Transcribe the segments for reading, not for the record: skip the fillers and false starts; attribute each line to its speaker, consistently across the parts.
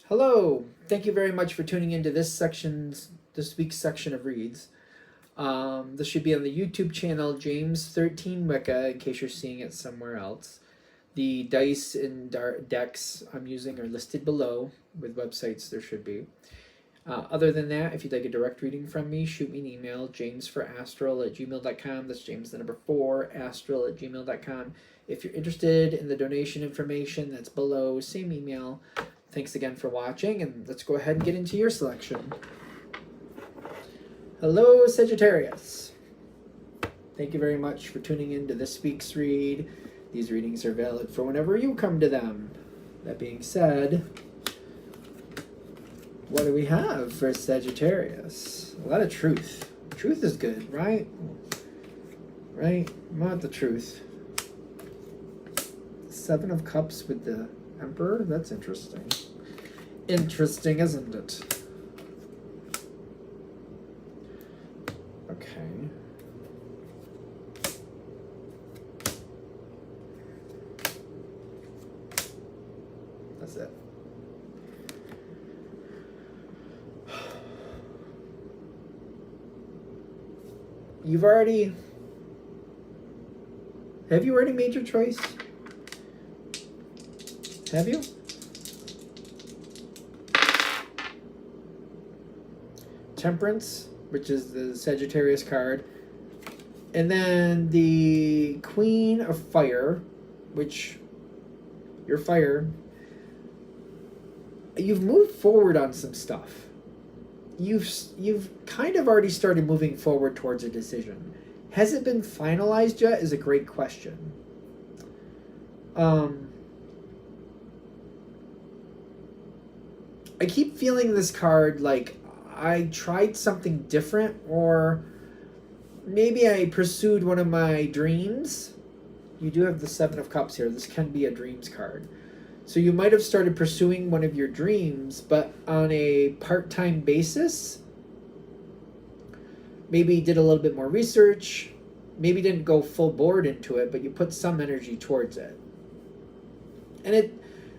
Speaker 1: Hello. Thank you very much for tuning into this week's section of reads. This should be on the YouTube channel James13 Wicca in case you're seeing it somewhere else. The dice and decks I'm using are listed below with websites there should be. Other than that, if you'd like a direct reading from me, shoot me an email, jamesforastral@gmail.com. That's James the number 4, astral@gmail.com. If you're interested in the donation information, that's below, same email. Thanks again for watching, and let's go ahead and get into your selection. Hello, Sagittarius. Thank you very much for tuning in to this week's read. These readings are valid for whenever you come to them. That being said, what do we have for Sagittarius? A lot of truth. Truth is good, right? Right? I want the truth. 7 of Cups with the Emperor? That's interesting. Interesting, isn't it? Okay. That's it. Have you already made your choice? Have you? Temperance, which is the Sagittarius card. And then the Queen of Fire, which you're fire. You've moved forward on some stuff. You've kind of already started moving forward towards a decision. Has it been finalized yet is a great question. I keep feeling this card like I tried something different, or maybe I pursued one of my dreams. You do have the 7 of Cups here. This can be a dreams card. So you might have started pursuing one of your dreams, but on a part-time basis. Maybe did a little bit more research. Maybe didn't go full board into it, but you put some energy towards it. And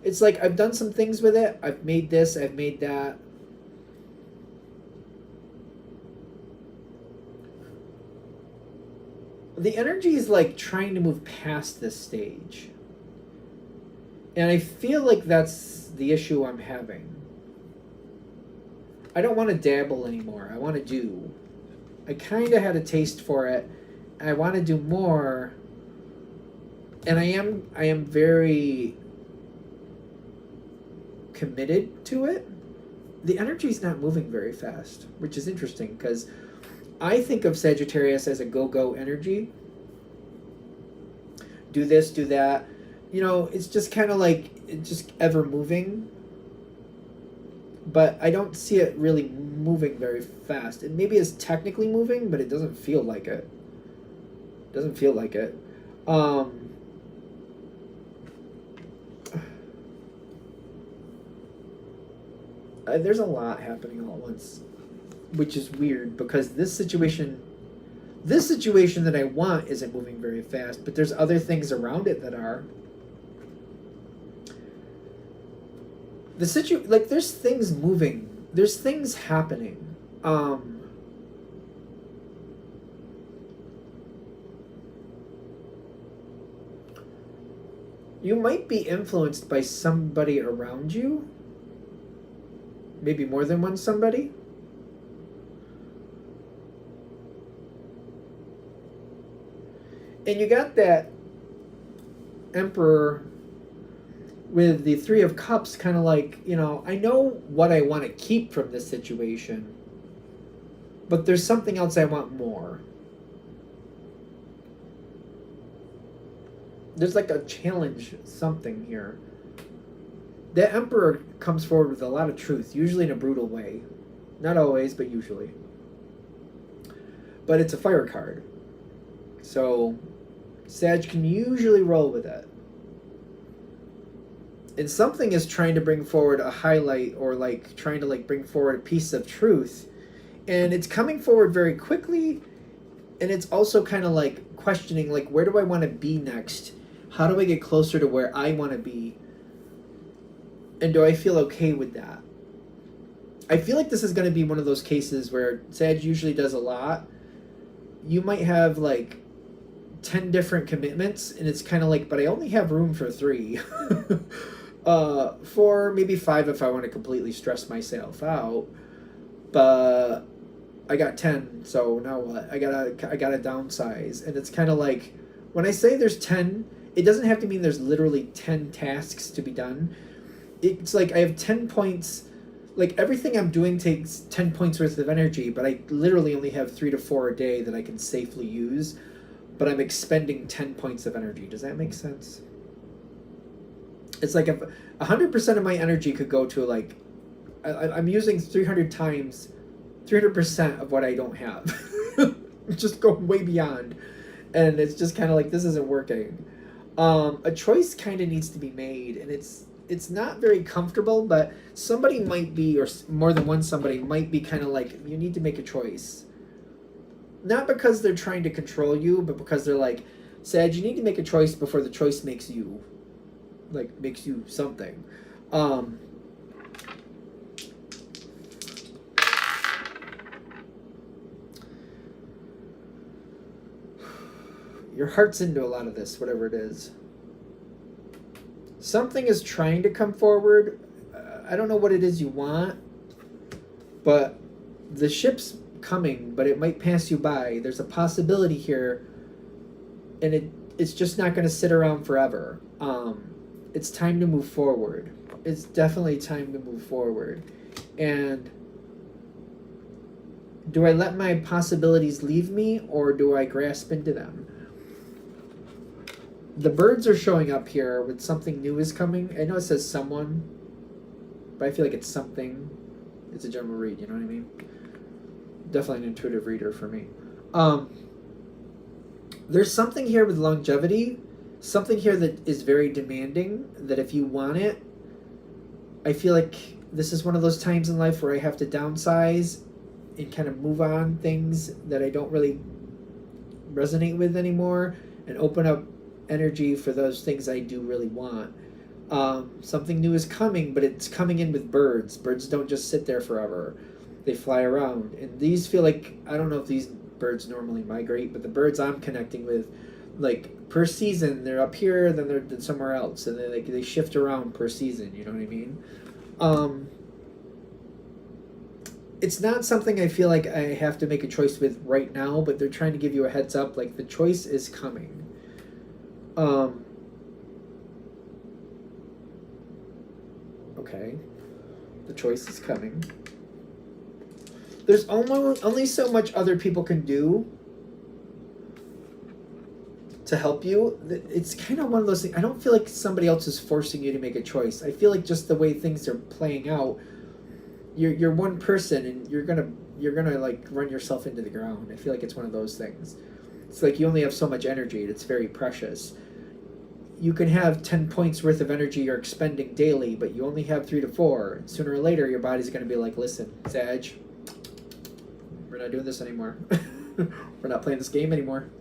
Speaker 1: it's like, I've done some things with it. I've made this, I've made that. The energy is like trying to move past this stage. And I feel like that's the issue I'm having. I don't want to dabble anymore. I want to do. I kind of had a taste for it. I want to do more. And I am very committed to it. The energy's not moving very fast, which is interesting because I think of Sagittarius as a go-go energy. Do this, do that. You know, it's just kind of like, it's just ever moving. But I don't see it really moving very fast. It maybe is technically moving, but it doesn't feel like it. Doesn't feel like it. There's a lot happening all at once, which is weird because this situation that I want isn't moving very fast, but there's other things around it that are. Like there's things moving, there's things happening. You might be influenced by somebody around you. Maybe more than one somebody. And you got that Emperor with the 3 of Cups, kind of like, you know, I know what I want to keep from this situation, but there's something else I want more. There's like a challenge, something here. The Emperor comes forward with a lot of truth, usually in a brutal way. Not always, but usually. But it's a fire card. So Sag can usually roll with it. And something is trying to bring forward a highlight, or like trying to like bring forward a piece of truth. And it's coming forward very quickly. And it's also kind of like questioning, like, where do I want to be next? How do I get closer to where I want to be? And do I feel okay with that? I feel like this is going to be one of those cases where Sag usually does a lot. You might have like 10 different commitments, and it's kind of like, but I only have room for 3. 4, maybe 5 if I want to completely stress myself out. But I got 10, so now what? I gotta downsize. And it's kind of like, when I say there's 10, it doesn't have to mean there's literally 10 tasks to be done. It's like I have 10 points. Like, everything I'm doing takes 10 points worth of energy, but I literally only have 3 to 4 a day that I can safely use. But I'm expending 10 points of energy. Does that make sense? It's like if 100% of my energy could go to, like, I'm using 300% of what I don't have. Just go way beyond. And it's just kind of like, this isn't working. A choice kind of needs to be made, and it's not very comfortable, but somebody might be, or more than one somebody might be kind of like, you need to make a choice. Not because they're trying to control you, but because they're like, Sag, you need to make a choice before the choice makes you. Like, makes you something. Your heart's into a lot of this, whatever it is. Something is trying to come forward. I don't know what it is you want, but the ship's coming, but it might pass you by. There's a possibility here, and it's just not going to sit around forever. It's time to move forward. It's definitely time to move forward. And do I let my possibilities leave me, or do I grasp into them? The birds are showing up here with something new is coming. I know it says someone, but I feel like it's something. It's a general read, you know what I mean? Definitely an intuitive reader for me. There's something here with longevity, something here that is very demanding, that if you want it, I feel like this is one of those times in life where I have to downsize and kind of move on things that I don't really resonate with anymore and open up energy for those things I do really want. Something new is coming, but it's coming in with birds. Birds don't just sit there forever. They fly around. And these feel like, I don't know if these birds normally migrate, but the birds I'm connecting with, like, per season, they're up here, then they're somewhere else. And they shift around per season, you know what I mean? It's not something I feel like I have to make a choice with right now, but they're trying to give you a heads up, like, the choice is coming. Okay. The choice is coming. There's only so much other people can do to help you. It's kind of one of those things. I don't feel like somebody else is forcing you to make a choice. I feel like just the way things are playing out, you're one person, and you're gonna like run yourself into the ground. I feel like it's one of those things. It's like you only have so much energy, and it's very precious. You can have 10 points worth of energy you're expending daily, but you only have 3 to 4. And sooner or later, your body's going to be like, listen, Sag, we're not doing this anymore. We're not playing this game anymore.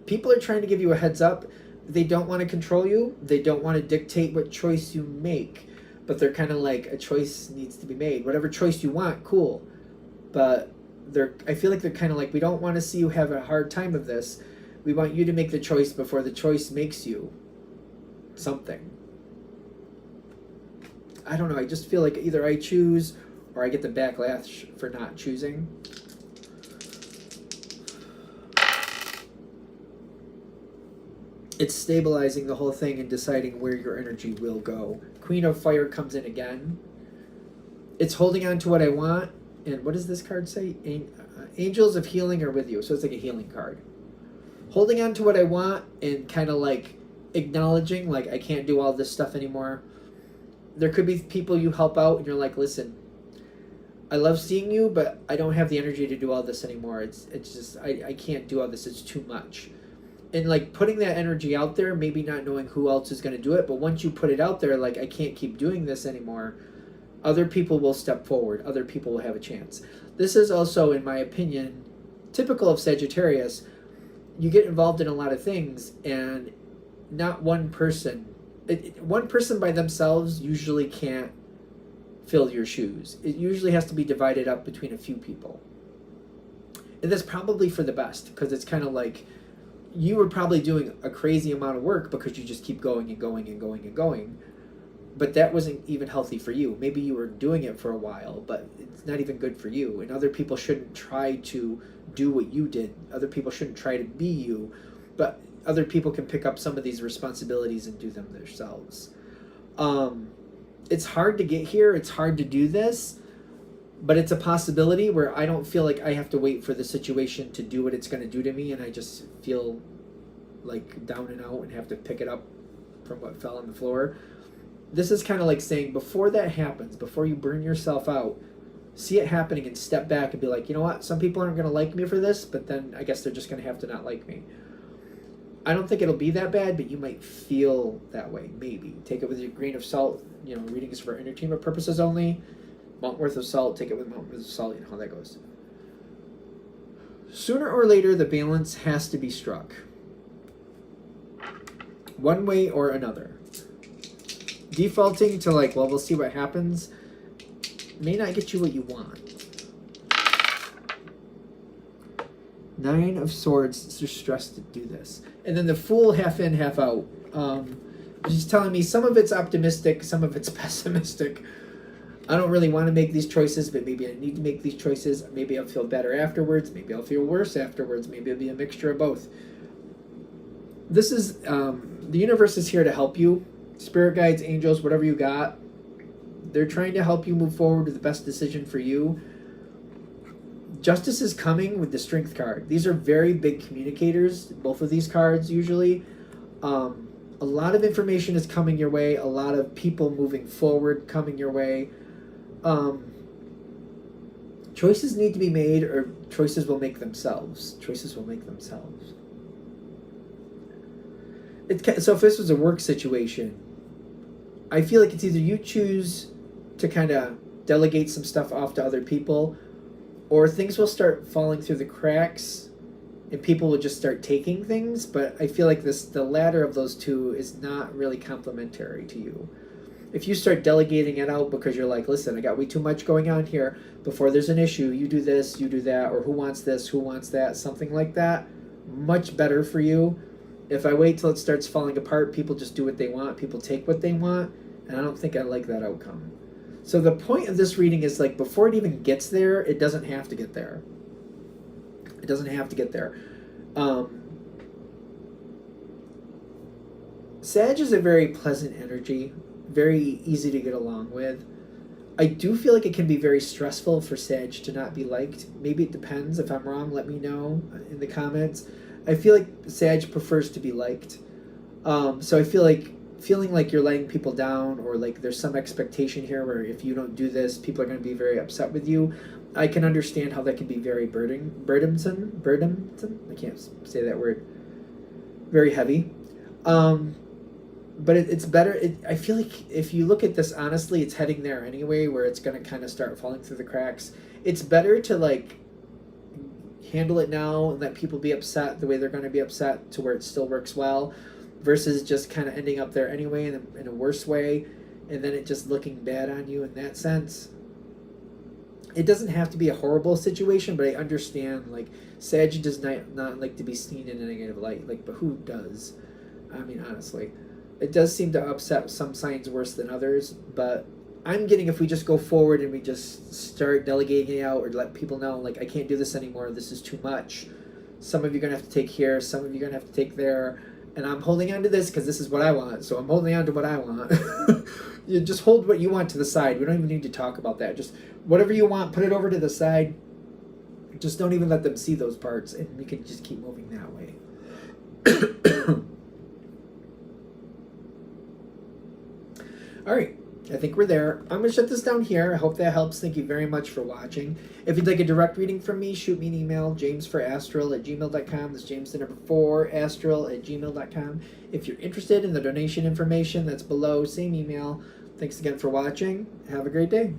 Speaker 1: People are trying to give you a heads up. They don't want to control you. They don't want to dictate what choice you make. But they're kind of like, a choice needs to be made. Whatever choice you want, cool. But I feel like they're kind of like, we don't want to see you have a hard time of this. We want you to make the choice before the choice makes you something. I don't know. I just feel like either I choose or I get the backlash for not choosing. It's stabilizing the whole thing and deciding where your energy will go. Queen of Fire comes in again. It's holding on to what I want. And what does this card say? Angels of healing are with you. So it's like a healing card. Holding on to what I want and kind of like acknowledging, like, I can't do all this stuff anymore. There could be people you help out and you're like, listen, I love seeing you, but I don't have the energy to do all this anymore. It's just, I can't do all this. It's too much. And like putting that energy out there, maybe not knowing who else is going to do it. But once you put it out there, like, I can't keep doing this anymore. Other people will step forward. Other people will have a chance. This is also, in my opinion, typical of Sagittarius. You get involved in a lot of things, and not one person. One person by themselves usually can't fill your shoes. It usually has to be divided up between a few people. And that's probably for the best, because it's kind of like you were probably doing a crazy amount of work because you just keep going and going and going and going. But that wasn't even healthy for you. Maybe you were doing it for a while, but it's not even good for you. And other people shouldn't try to do what you did. Other people shouldn't try to be you. But other people can pick up some of these responsibilities and do them themselves. It's hard to get here. It's hard to do this. But it's a possibility where I don't feel like I have to wait for the situation to do what it's going to do to me, and I just feel like down and out and have to pick it up from what fell on the floor. This is kind of like saying, before that happens, before you burn yourself out, see it happening and step back and be like, you know what, some people aren't going to like me for this, but then I guess they're just going to have to not like me. I don't think it'll be that bad, but you might feel that way, maybe. Take it with a grain of salt. You know, reading is for entertainment purposes only. Mount worth of salt, take it with mount worth of salt, you know how that goes. Sooner or later, the balance has to be struck. One way or another. Defaulting to like, well, we'll see what happens, may not get you what you want. Nine of Swords, you're stressed to do this. And then the Fool, half in, half out. She's telling me some of it's optimistic, some of it's pessimistic. I don't really want to make these choices, but maybe I need to make these choices. Maybe I'll feel better afterwards. Maybe I'll feel worse afterwards. Maybe it'll be a mixture of both. This is, the universe is here to help you. Spirit guides, angels, whatever you got. They're trying to help you move forward to the best decision for you. Justice is coming with the Strength card. These are very big communicators, both of these cards usually. A lot of information is coming your way. A lot of people moving forward coming your way. Choices need to be made, or choices will make themselves. Choices will make themselves. So if this was a work situation, I feel like it's either you choose to kind of delegate some stuff off to other people, or things will start falling through the cracks and people will just start taking things. But I feel like the latter of those two is not really complementary to you. If you start delegating it out because you're like, listen, I got way too much going on here. Before there's an issue, you do this, you do that, or who wants this, who wants that, something like that. Much better for you. If I wait till it starts falling apart, people just do what they want, people take what they want, and I don't think I like that outcome. So the point of this reading is like, before it even gets there, it doesn't have to get there. It doesn't have to get there. Sag is a very pleasant energy, very easy to get along with. I do feel like it can be very stressful for Sag to not be liked. Maybe it depends. If I'm wrong, let me know in the comments. I feel like Sag prefers to be liked. So I feel like feeling like you're letting people down, or like there's some expectation here where if you don't do this, people are going to be very upset with you. I can understand how that can be very burdensome. I can't say that word. Very heavy. But it's better. I feel like if you look at this honestly, it's heading there anyway, where it's going to kind of start falling through the cracks. It's better to like handle it now and let people be upset the way they're going to be upset, to where it still works well, versus just kind of ending up there anyway in a worse way, and then it just looking bad on you in that sense. It doesn't have to be a horrible situation, but I understand, like, Sag does not like to be seen in a negative light, like, but who does? I mean, honestly. It does seem to upset some signs worse than others, but I'm getting, if we just go forward and we just start delegating it out, or let people know, like, I can't do this anymore, this is too much. Some of you are going to have to take here, some of you are going to have to take there, and I'm holding on to this because this is what I want, so I'm holding on to what I want. You just hold what you want to the side. We don't even need to talk about that. Just whatever you want, put it over to the side. Just don't even let them see those parts, and we can just keep moving that way. All right, I think we're there. I'm going to shut this down here. I hope that helps. Thank you very much for watching. If you'd like a direct reading from me, shoot me an email, jamesforastral@gmail.com. That's James the number 4, astral@gmail.com. If you're interested in the donation information, that's below, same email. Thanks again for watching. Have a great day.